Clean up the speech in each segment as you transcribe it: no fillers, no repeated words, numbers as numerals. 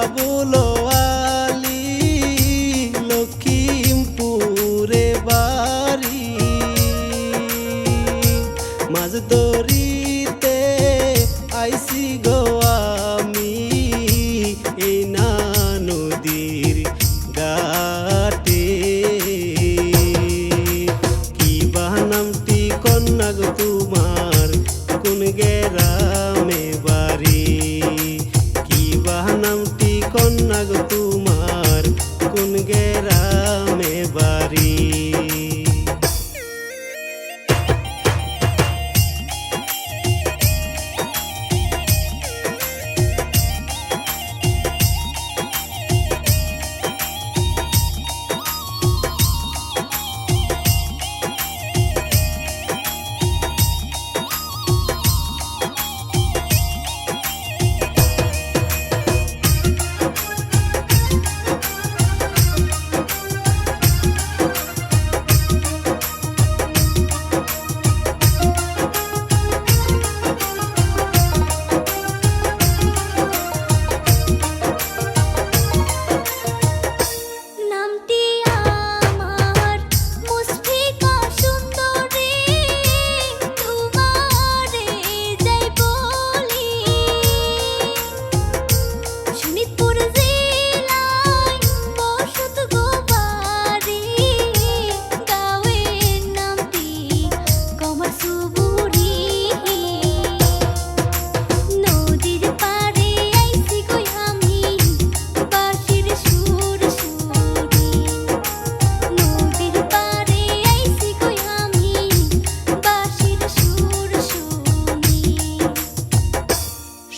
বাবুলোয়ালি লখিমপুরে বাড়ি মাঝ দরিতে আইসি গো আমি এই না নদীর ঘাটে কি বাহানামটি কন্যা গো তোমার কোন গ্রামে বাড়ি কি বাহানামটি কন্যা গো তোমার কোন গ্রামে বাড়ি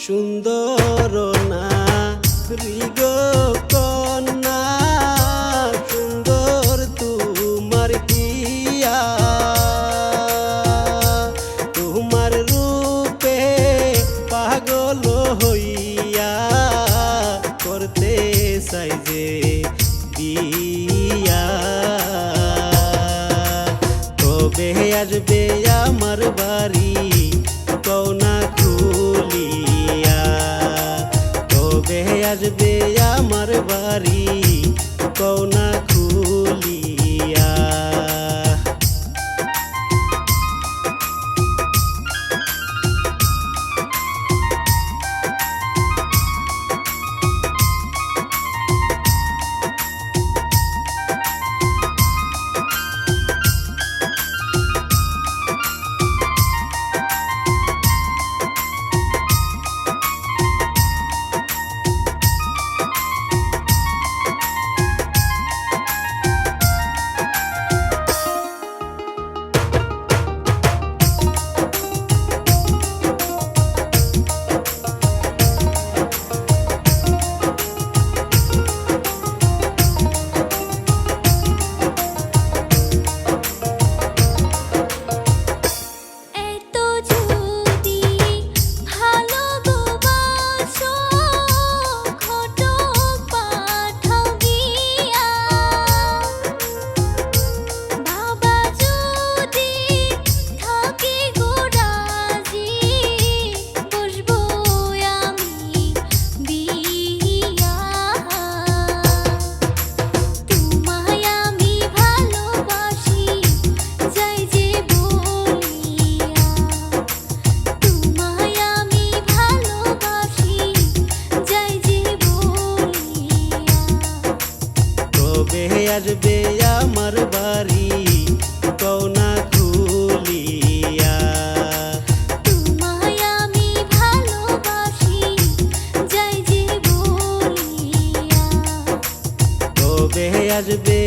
সুন্দর নারী গো কন্যা সুন্দর তোমার পিয়া তোমার রূপে পাগল হইয়া করতে চাই যে বিয়া কবে আসবে আমার বাড়ি কওনা খুলিয়া কবে আসবে আমার বাড়ি কওনা খুলিয়া আসবে আমার বাড়ি কওনা খুলিয়া তোমায় আমি ভালোবাসি যাই যে বলিয়া কবে আসবে